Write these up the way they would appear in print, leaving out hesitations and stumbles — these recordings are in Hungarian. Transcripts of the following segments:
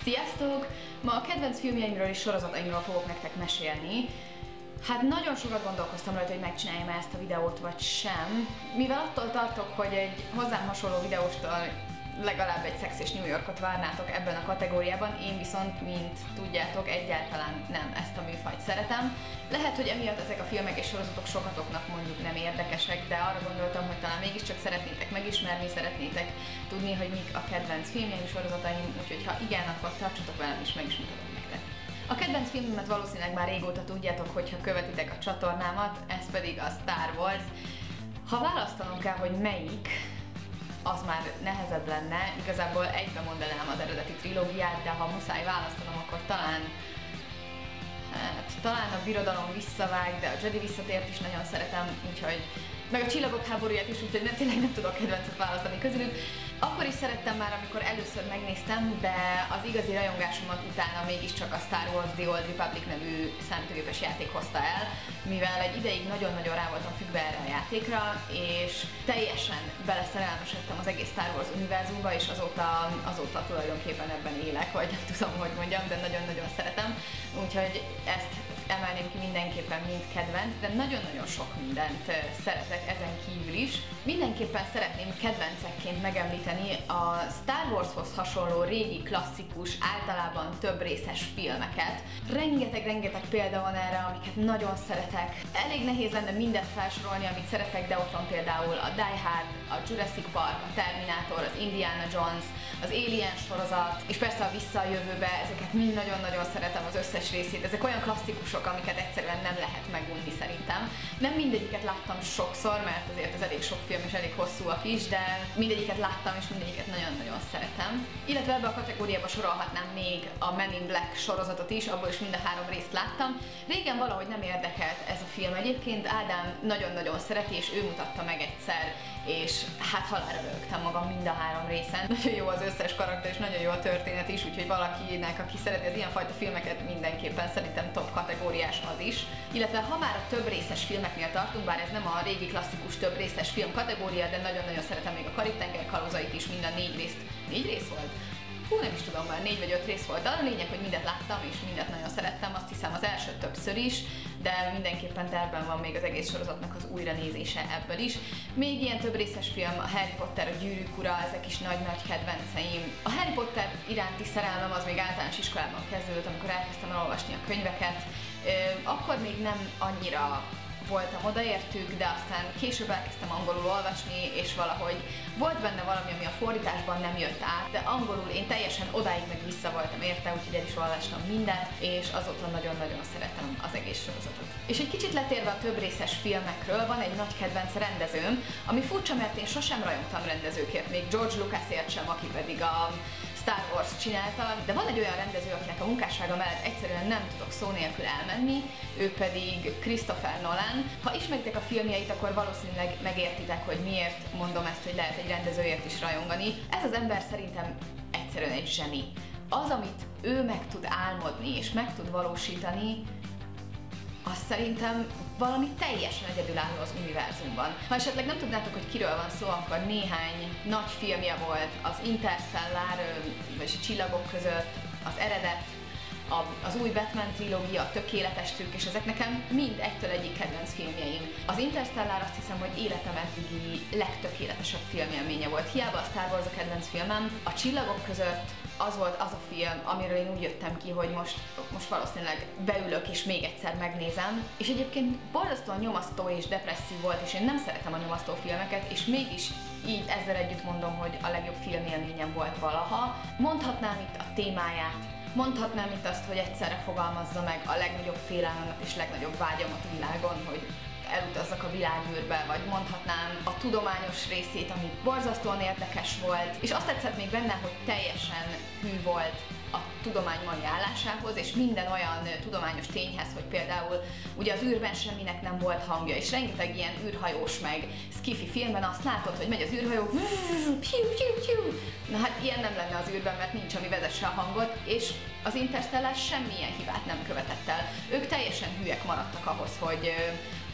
Sziasztok! Ma a kedvenc filmjeimről és sorozataimról fogok nektek mesélni. Hát nagyon sokat gondolkoztam rajta, hogy megcsináljam ezt a videót vagy sem, mivel attól tartok, hogy egy hozzám hasonló videóstól legalább egy Szex és New Yorkot várnátok ebben a kategóriában, én viszont, mint tudjátok, egyáltalán nem ezt a műfajt szeretem. Lehet, hogy emiatt ezek a filmek és sorozatok sokatoknak mondjuk nem érdekesek, de arra gondoltam, hogy talán mégiscsak szeretnétek megismerni, szeretnétek tudni, hogy mik a kedvenc filmjeim, sorozataim, úgyhogy ha igen, akkor tartsatok velem és meg is mutatom nektek. A kedvenc filmemet valószínűleg már régóta tudjátok, hogyha követitek a csatornámat, ez pedig a Star Wars. Ha választanom kell, hogy melyik, az már nehezebb lenne, igazából egybe mondanám az eredeti trilógiát, de ha muszáj választanom, akkor talán a Birodalom visszavág, de a Jedi visszatért is nagyon szeretem, úgyhogy meg a Csillagok háborúját is, úgyhogy tényleg nem tudok kedvencet választani közülük. Akkor is szerettem már, amikor először megnéztem, de az igazi rajongásomat utána mégiscsak a Star Wars The Old Republic nevű számítógépes játék hozta el, mivel egy ideig nagyon-nagyon rá voltam függve erre a játékra, és teljesen beleszerelmesedtem az egész Star Wars univerzumba, és azóta tulajdonképpen ebben élek, vagy nem tudom, hogy mondjam, de nagyon-nagyon szeretem. Úgyhogy ezt emelném ki mindenképpen, mint kedvenc, de nagyon-nagyon sok mindent szeretek ezen kívül is. Mindenképpen szeretném kedvencekként megemlíteni a Star Warshoz hasonló régi, klasszikus, általában több részes filmeket. Rengeteg példa van erre, amiket nagyon szeretek. Elég nehéz lenne mindet felsorolni, amit szeretek, de ott van például a Die Hard, a Jurassic Park, a Terminator, az Indiana Jones, az Alien sorozat, és persze a Vissza a jövőbe, ezeket mind nagyon-nagyon szeretem, az összes részét. Ezek olyan klasszikusok, amiket egyszerűen nem lehet megunni szerintem. Nem mindegyiket láttam sokszor, mert azért ez elég sok film és elég hosszúak is, de mindegyiket láttam és mindegyiket nagyon-nagyon szeretem. Illetve ebbe a kategóriába sorolhatnám még a Men in Black sorozatot is, abból is mind a 3 részt láttam. Régen valahogy nem érdekelt ez a film egyébként, Ádám nagyon-nagyon szereti, és ő mutatta meg egyszer, és hát halálra rögtem magam mind a 3 részen. Nagyon jó az összes karakter, és nagyon jó a történet is, úgyhogy valakinek, aki szereti az ilyenfajta filmeket, mindenképpen szerintem top kategóriás az is. Illetve ha már a több részes filmeknél tartunk, bár ez nem a régi klasszikus több részes film kategória, de nagyon-nagyon szeretem még a Karib-tenger kalózait is, mind a 4 részt. 4 rész volt? Hú, nem is tudom, már 4 vagy 5 rész volt, de a lényeg, hogy mindet láttam, és mindet nagyon szerettem, azt hiszem az első többször is, de mindenképpen tervben van még az egész sorozatnak az újranézése ebből is. Még ilyen több részes film, a Harry Potter, a Gyűrűk ura, ezek is nagy-nagy kedvenceim. A Harry Potter iránti szerelmem az még általános iskolában kezdődött, amikor elkezdtem elolvasni a könyveket. Akkor még nem annyira voltam odaértük, de aztán később elkezdtem angolul olvasni, és valahogy volt benne valami, ami a fordításban nem jött át, de angolul én teljesen odáig meg vissza voltam érte, úgyhogy el is olvastam mindent, és azóta nagyon-nagyon szeretem az egész sorozatot. És egy kicsit letérve a több részes filmekről, van egy nagy kedvenc rendezőm, ami furcsa, mert én sosem rajongtam rendezőkért, még George Lucasért sem, aki pedig a Star Wars csinálta, de van egy olyan rendező, akinek a munkássága mellett egyszerűen nem tudok szó nélkül elmenni, ő pedig Christopher Nolan. Ha ismeritek a filmjeit, akkor valószínűleg megértitek, hogy miért mondom ezt, hogy lehet egy rendezőért is rajongani. Ez az ember szerintem egyszerűen egy zseni. Az, amit ő meg tud álmodni és meg tud valósítani, az szerintem valami teljesen egyedülálló az univerzumban. Ha esetleg nem tudnátok, hogy kiről van szó, akkor néhány nagy filmje volt, az Interstellar, vagy a Csillagok között, az Eredet, az új Batman trilógia, a Tökéletes trükk, és ezek nekem mind egytől egyik kedvenc filmjeim. Az Interstellar azt hiszem, hogy életem eddigi legtökéletesebb filmélménye volt. Hiába a Star Wars a kedvenc filmem, a Csillagok között az volt az a film, amiről én úgy jöttem ki, hogy most valószínűleg beülök és még egyszer megnézem. És egyébként borzasztóan nyomasztó és depresszív volt, és én nem szeretem a nyomasztó filmeket, és mégis így ezzel együtt mondom, hogy a legjobb filmélményem volt valaha. Mondhatnám itt a témáját, mondhatnám itt azt, hogy egyszerre fogalmazza meg a legnagyobb félelmemet és legnagyobb vágyamat a világon, hogy elutazzak a világűrbe, vagy mondhatnám a tudományos részét, ami borzasztóan érdekes volt, és azt tetszett még benne, hogy teljesen hű volt a tudomány mai állásához, és minden olyan tudományos tényhez, hogy például ugye az űrben semminek nem volt hangja, és rengeteg ilyen űrhajós meg sci-fi filmben azt látod, hogy megy az űrhajó, na hát ilyen nem lenne az űrben, mert nincs, ami vezesse a hangot, és az Interstellar semmilyen hibát nem követett el. Ők teljesen hülyek maradtak ahhoz, hogy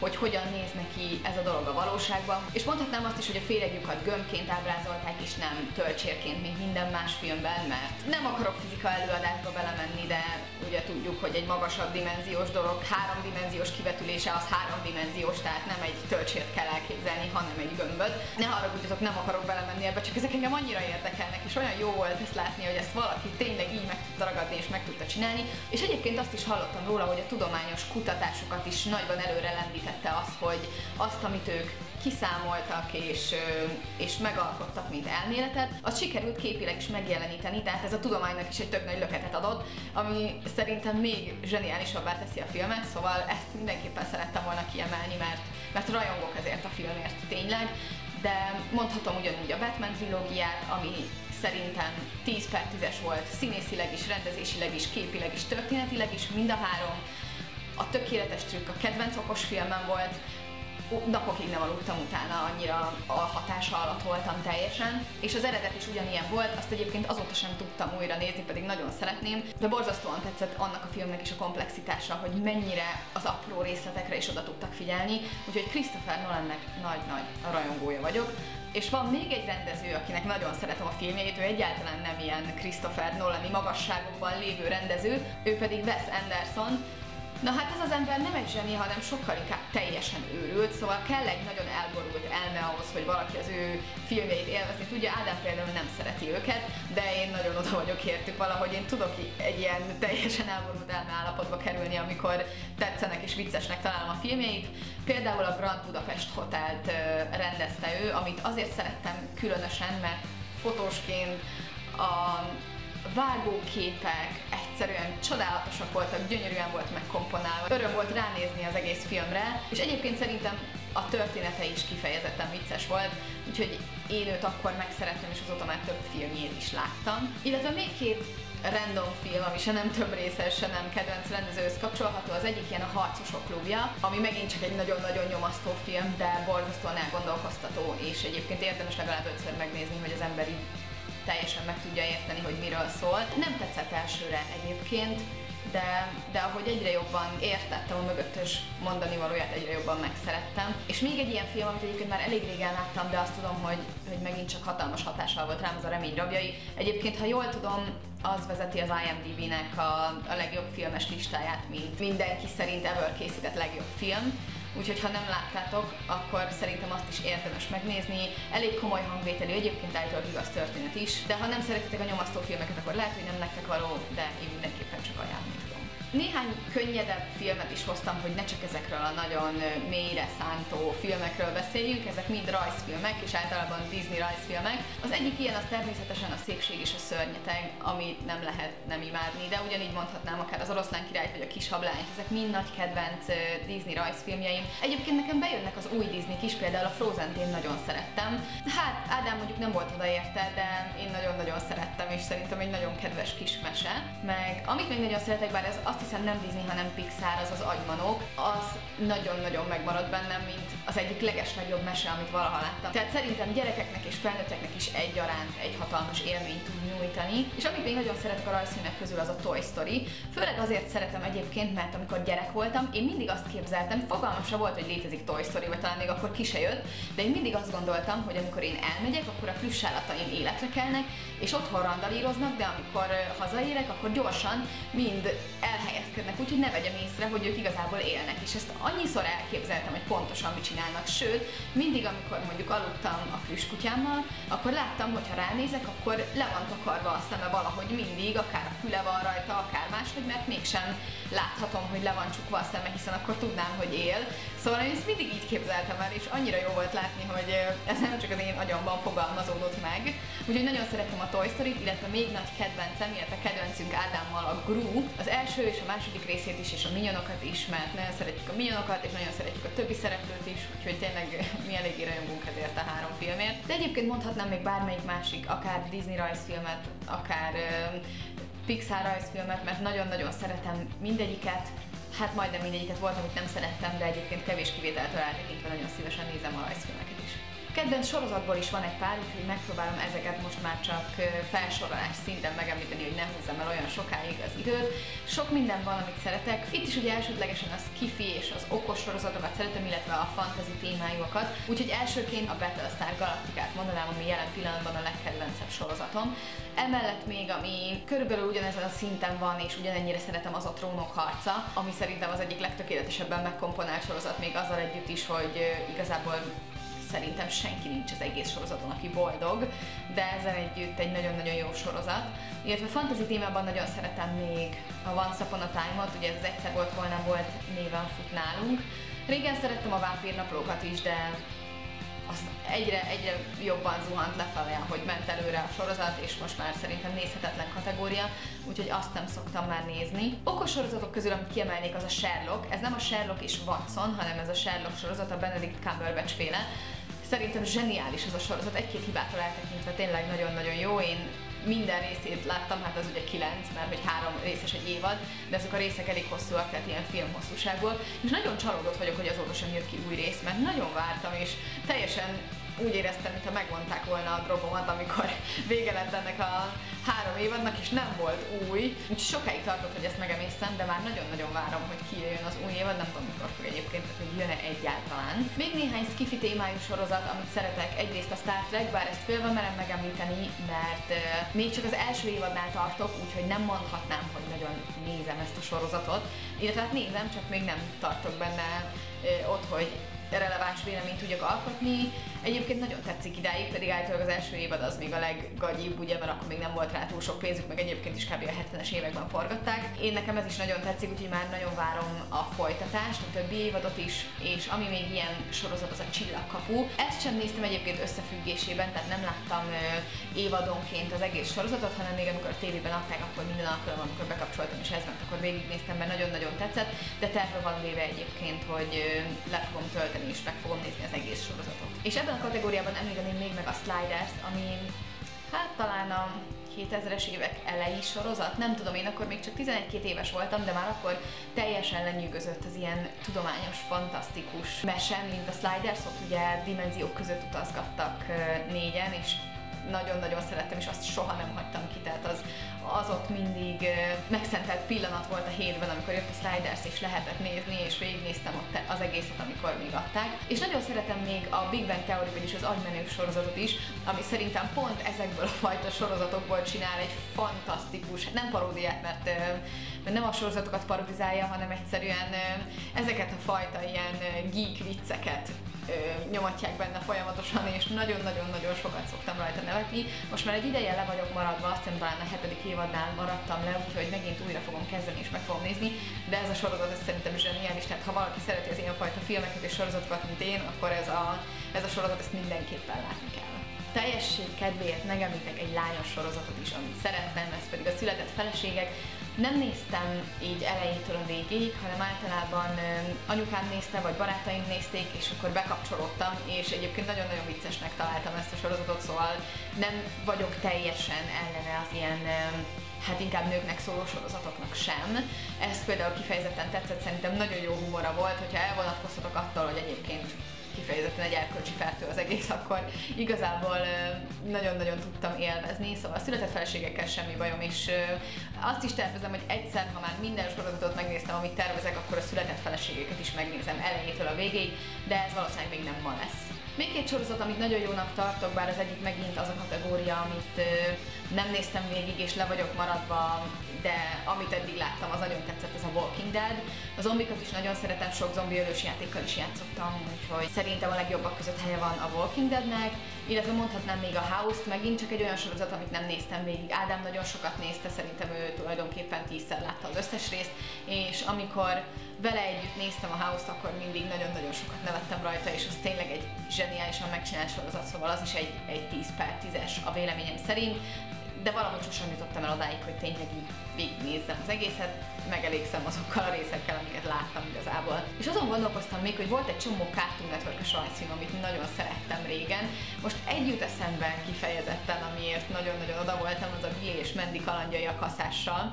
hogy hogyan néz neki ez a dolog a valóságban. És mondhatnám azt is, hogy a féreglyukat gömbként ábrázolták, és nem tölcsérként, mint minden más filmben, mert nem akarok fizika előadásba belemenni, de ugye tudjuk, hogy egy magasabb dimenziós dolog, háromdimenziós kivetülése az háromdimenziós, tehát nem egy tölcsért kell elképzelni, hanem egy gömböt. Ne haragudjatok, nem akarok belemenni ebbe, csak ezek engem annyira érdekelnek, és olyan jó volt ezt látni, hogy ezt valaki tényleg így meg tudta ragadni és meg tudta csinálni. És egyébként azt is hallottam róla, hogy a tudományos kutatásokat is nagyban előre lendítette az, hogy azt, amit ők kiszámoltak és megalkottak, mint elméletet, azt sikerült képileg is megjeleníteni, tehát ez a tudománynak is egy tök nagy löketet adott, ami szerintem még zseniálisabbá teszi a filmet, szóval ezt mindenképpen szerettem volna kiemelni, mert rajongok ezért a filmért tényleg, de mondhatom ugyanúgy a Batman trilógiát, ami szerintem 10/10-es volt, színészileg is, rendezésileg is, képileg is, történetileg is, mind a három. A tökéletes trükk, a kedvenc okos filmem volt, napokig nem aludtam utána, annyira a hatása alatt voltam teljesen, és az eredet is ugyanilyen volt, azt egyébként azóta sem tudtam újra nézni, pedig nagyon szeretném, de borzasztóan tetszett annak a filmnek is a komplexitása, hogy mennyire az apró részletekre is oda tudtak figyelni, úgyhogy Christopher Nolannek nagy-nagy rajongója vagyok. És van még egy rendező, akinek nagyon szeretem a filmjeit, ő egyáltalán nem ilyen Christopher Nolani magasságokban lévő rendező, ő pedig Wes Anderson. Na hát ez az ember nem egy zseni, hanem sokkal inkább teljesen őrült, szóval kell egy nagyon elborult elme ahhoz, hogy valaki az ő filmjeit élvezni tudja. Ádám például nem szereti őket, de én nagyon oda vagyok értük valahogy, én tudok egy ilyen teljesen elborult elme állapotba kerülni, amikor tetszenek és viccesnek találom a filmjeit. Például a Grand Budapest Hotelt rendezte ő, amit azért szerettem különösen, mert fotósként a vágóképek egyszerűen csodálatosak voltak, gyönyörűen volt megkomponálva. Öröm volt ránézni az egész filmre, és egyébként szerintem a története is kifejezetten vicces volt, úgyhogy én őt akkor megszerettem, és azóta már több filmjét is láttam. Illetve még két random film, ami se nem több részes, se nem kedvenc rendezőhöz kapcsolható, az egyik ilyen a Harcosok klubja, ami megint csak egy nagyon-nagyon nyomasztó film, de borzasztóan elgondolkoztató, és egyébként érdemes legalább 5-ször megnézni, hogy az ember így teljesen meg tudja érteni, hogy miről szól. Nem tetszett elsőre egyébként, de ahogy egyre jobban értettem a mögöttös mondani valóját, egyre jobban megszerettem. És még egy ilyen film, amit egyébként már elég régen láttam, de azt tudom, hogy megint csak hatalmas hatással volt rám, az a Remény rabjai. Egyébként, ha jól tudom, az vezeti az IMDb-nek a legjobb filmes listáját, mint mindenki szerint ever készített legjobb film. Úgyhogy ha nem láttátok, akkor szerintem azt is érdemes megnézni. Elég komoly hangvételű, egyébként állítólag igaz történet is, de ha nem szeretitek a nyomasztó filmeket, akkor lehet, hogy nem nektek való, de én mindenképpen csak ajánlani tudom. Néhány könnyedebb filmet is hoztam, hogy ne csak ezekről a nagyon mélyre szántó filmekről beszéljünk, ezek mind rajzfilmek, és általában Disney rajzfilmek. Az egyik ilyen az természetesen a Szépség és a szörnyeteg, amit nem lehet nem imádni, de ugyanígy mondhatnám akár az Oroszlán királyt vagy a Kis hablányt, ezek mind nagy kedvenc Disney rajzfilmjeim. Egyébként nekem bejönnek az új Disneyk is, például a Frozen-t én nagyon szerettem. Hát Ádám mondjuk nem volt oda érte, de én nagyon-nagyon szerettem, és szerintem egy nagyon kedves kis mese. Meg amit még nagyon szeretek, bár ez azt hiszem nem Disney, hanem Pixar, az Agymanók, az nagyon-nagyon megmaradt bennem, mint az egyik legeslegjobb mese, amit valaha láttam. Tehát szerintem gyerekeknek és felnőtteknek is egyaránt egy hatalmas élményt tud nyújtani. És amit még nagyon szeretek a rajzfilmek közül, az a Toy Story. Főleg azért szeretem egyébként, mert amikor gyerek voltam, én mindig azt képzeltem, fogalmam sem volt, hogy létezik Toy Story, vagy talán még akkor ki se jött, de én mindig azt gondoltam, hogy amikor én elmegyek, akkor a plüssállataim életre kelnek, és otthon randalíroznak, de amikor hazaérek, akkor gyorsan mind elhelyezkednek, úgyhogy ne vegyem észre, hogy ők igazából élnek. És ezt annyiszor elképzeltem, hogy pontosan mit csinálnak, sőt, mindig, amikor mondjuk aludtam a plüsskutyámmal, akkor láttam, hogy ha ránézek, akkor le van takarva a szeme valahogy mindig, akár a füle van rajta, akár máshogy, mert mégsem láthatom, hogy le van csukva a szeme, hiszen akkor tudnám, hogy él. Szóval én ezt mindig így képzeltem el, és annyira jó volt látni, hogy ez nem csak az én agyamban fogalmazódott meg. Úgyhogy nagyon szeretem a Toy Story-t, illetve még nagy kedvencem, illetve kedvencünk Ádámmal a Gru. Az első és a második részét is, és a Minyonokat is, mert nagyon szeretjük a Minyonokat, és nagyon szeretjük a többi szereplőt is, úgyhogy tényleg mi eléggé rajongunk ezért a három filmért. De egyébként mondhatnám még bármelyik másik, akár Disney rajzfilmet, akár Pixar rajzfilmet, mert nagyon-nagyon szeretem mindegyiket. Hát majdnem mindegyiket, volt, amit nem szerettem, de egyébként kevés kivételtől eltekintve nagyon szívesen nézem a rajzfilmeket is. Kedvenc sorozatból is van egy pár, úgyhogy megpróbálom ezeket most már csak felsorolás szinten megemlíteni, hogy ne húzzam el olyan sokáig az időt. Sok minden van, amit szeretek. Itt is ugye elsődlegesen a sci-fi és az okos sorozatokat szeretem, illetve a fantasy témájúakat. Úgyhogy elsőként a Battlestar Galacticát mondanám, ami jelen pillanatban a legkedvencebb sorozatom. Emellett még, ami körülbelül ugyanezen a szinten van, és ugyanennyire szeretem, az a Trónok harca, ami szerintem az egyik legtökéletesebben megkomponált sorozat, még azzal együtt is, hogy igazából szerintem senki nincs az egész sorozaton, aki boldog, de ezzel együtt egy nagyon-nagyon jó sorozat. Illetve fantasy témában nagyon szeretem még a Once Upon a Time-ot, ugye ez az Egyszer volt, hol nem volt néven fut nálunk. Régen szerettem a vámpírnaplókat is, de azt egyre jobban zuhant lefelé, hogy ment előre a sorozat, és most már szerintem nézhetetlen kategória, úgyhogy azt nem szoktam már nézni. Okos sorozatok közül, amit kiemelnék, az a Sherlock. Ez nem a Sherlock és Watson, hanem ez a Sherlock sorozat, a Benedict Cumberbatch féle. Szerintem zseniális ez a sorozat, egy-két hibától eltekintve tényleg nagyon-nagyon jó. Én minden részét láttam, hát az ugye 9, mert hogy 3 részes egy évad, de ezek a részek elég hosszúak, tehát ilyen filmhosszúságból, és nagyon csalódott vagyok, hogy azóta sem jött ki új rész, mert nagyon vártam, és teljesen úgy éreztem, mintha megmondták volna a drogomat, amikor vége lett ennek a 3 évadnak, és nem volt új. Úgyhogy sokáig tartott, hogy ezt megemésztem, de már nagyon-nagyon várom, hogy kijöjjön az új évad, nem tudom, mikor fog egyébként, hogy jön-e egyáltalán. Még néhány sci-fi témájú sorozat, amit szeretek, egyrészt a Star Trek, bár ezt félve merem megemlíteni, mert még csak az első évadnál tartok, úgyhogy nem mondhatnám, hogy nagyon nézem ezt a sorozatot. Illetve hát nézem, csak még nem tartok benne ott, hogy releváns véleményt tudjak alkotni. Egyébként nagyon tetszik idáig, pedig általában az első évad az még a leggagyibb, ugye, mert akkor még nem volt rá túl sok pénzük, meg egyébként is kb. A 70-es években forgatták. Én nekem ez is nagyon tetszik, úgyhogy már nagyon várom a folytatást, a többi évadot is, és ami még ilyen sorozat, az a Csillagkapu. Ezt sem néztem egyébként összefüggésében, tehát nem láttam évadonként az egész sorozatot, hanem még amikor a tévében adták, akkor minden alkalommal, amikor bekapcsoltam és ez ment, akkor végignéztem, mert nagyon-nagyon tetszett, de terve van véve egyébként, hogy le fogom tölteni és meg fogom nézni az egész sorozatot. És ebben a kategóriában említeném még meg a Sliders, ami hát talán a 2000-es évek elejé sorozat, nem tudom, én akkor még csak 11-2 éves voltam, de már akkor teljesen lenyűgözött az ilyen tudományos, fantasztikus mese, mint a Sliders, ott ugye dimenziók között utazgattak négyen, és nagyon-nagyon szerettem, és azt soha nem hagytam ki, tehát az ott mindig megszentelt pillanat volt a hétben, amikor jött a Sliders, és lehetett nézni, és végignéztem ott az egészet, amikor még adták. És nagyon szeretem még a Big Bang Theory, vagyis az agymenők sorozatot is, ami szerintem pont ezekből a fajta sorozatokból csinál egy fantasztikus, nem paródiát, mert nem a sorozatokat parodizálja, hanem egyszerűen ezeket a fajta ilyen geek vicceket nyomatják benne folyamatosan, és nagyon-nagyon-nagyon sokat szoktam rajta nevetni. Most már egy ideje le vagyok maradva, azt hiszem talán a 7. évadnál maradtam le, úgyhogy megint újra fogom kezdeni és meg fogom nézni, de ez a sorozat ez szerintem zseniális, tehát ha valaki szereti az ilyenfajta filmeket és sorozatokat, mint én, akkor ez a sorozat ezt mindenképpen látni kell. Teljesség kedvéért megemlítek egy lányos sorozatot is, amit szerettem, ez pedig a Született feleségek. Nem néztem így elejétől a végéig, hanem általában anyukám nézte, vagy barátaim nézték, és akkor bekapcsolódtam, és egyébként nagyon-nagyon viccesnek találtam ezt a sorozatot, szóval nem vagyok teljesen ellene az ilyen, hát inkább nőknek szóló sorozatoknak sem. Ez például kifejezetten tetszett, szerintem nagyon jó humora volt, hogyha elvonatkoztatok attól, hogy egyébként kifejezetten egy erkölcsi fertő az egész, akkor igazából nagyon-nagyon tudtam élvezni, szóval a Született feleségekkel semmi bajom, és azt is tervezem, hogy egyszer, ha már minden sorozatot megnéztem, amit tervezek, akkor a Született feleségeket is megnézem elejétől a végéig, de ez valószínűleg még nem ma lesz. Még két sorozat, amit nagyon jónak tartok, bár az egyik megint az a kategória, amit nem néztem végig és le vagyok maradva, de amit eddig láttam, az nagyon tetszett, ez a Walking Dead. A zombikat is nagyon szeretem, sok zombiölős játékkal is játszottam, úgyhogy szerintem a legjobbak között helye van a Walking Deadnek, illetve mondhatnám még a House-t, megint csak egy olyan sorozat, amit nem néztem végig. Ádám nagyon sokat nézte, szerintem ő tulajdonképpen 10-szer látta az összes részt, és amikor vele együtt néztem a House-t, akkor mindig nagyon-nagyon sokat nevettem rajta, és az tényleg egy zseniálisan megcsinált sorozat, szóval az is egy 10/10-es a véleményem szerint, de valahogy sosem jutottam el odáig, hogy tényleg így végignézzem az egészet, megelégszem azokkal a részekkel, amiket láttam igazából. És azon gondolkoztam még, hogy volt egy csomó Cartoon Network-ös rajzfilm, amit nagyon szerettem régen. Most egy jut eszembe kifejezetten, amiért nagyon-nagyon oda voltam, az a Billy és Mandy kalandjai a kaszással.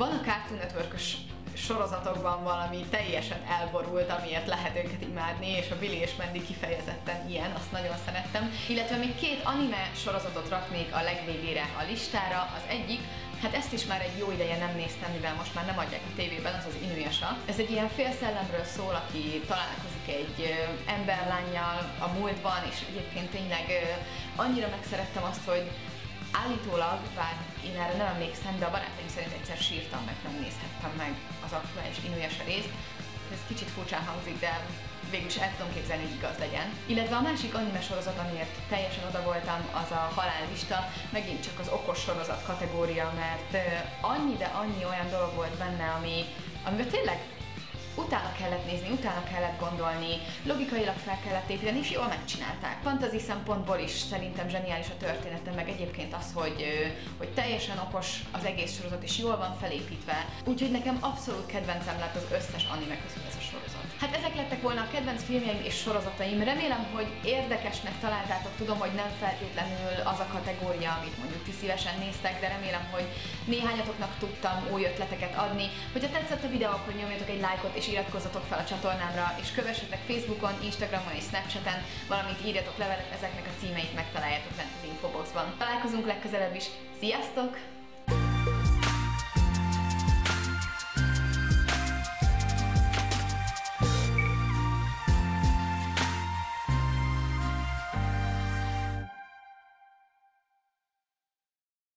Van a Cartoon Network-ös sorozatokban valami teljesen elborult, amiért lehet őket imádni, és a Billy és Mandy kifejezetten ilyen, azt nagyon szerettem. Illetve még 2 anime sorozatot raknék a legvégére a listára. Az egyik, hát ezt is már egy jó ideje nem néztem, mivel most már nem adják a tévében, az az Inuyasha. Ez egy ilyen félszellemről szól, aki találkozik egy emberlánnyal a múltban, és egyébként tényleg annyira megszerettem azt, hogy állítólag, bár én erre nem emlékszem, de a barátaim szerint egyszer sírtam, mert nem nézhettem meg az aktuális Inuyasha részt. Ez kicsit furcsán hangzik, de végülis el tudom képzelni, hogy igaz legyen. Illetve a másik anime sorozat, amiért teljesen oda voltam, az a Halállista, megint csak az okos sorozat kategória, mert annyi, de annyi olyan dolog volt benne, amiben tényleg utána kellett nézni, utána kellett gondolni, logikailag fel kellett építeni, és jól megcsinálták. Fantasy szempontból is szerintem zseniális a története, meg egyébként az, hogy teljesen okos az egész sorozat, és jól van felépítve. Úgyhogy nekem abszolút kedvencem lett az összes anime közül ez a sorozat. Hát ezek lettek volna a kedvenc filmjeim és sorozataim. Remélem, hogy érdekesnek találtátok, tudom, hogy nem feltétlenül az a kategória, amit mondjuk ti szívesen néztek, de remélem, hogy néhányatoknak tudtam új ötleteket adni. Hogyha tetszett a videó, akkor nyomjatok egy lájkot és iratkozzatok fel a csatornámra, és kövessetek Facebookon, Instagramon és Snapchaten, valamint írjatok levelet, ezeknek a címeit megtaláljátok lent az infoboxban. Találkozunk legközelebb is, sziasztok!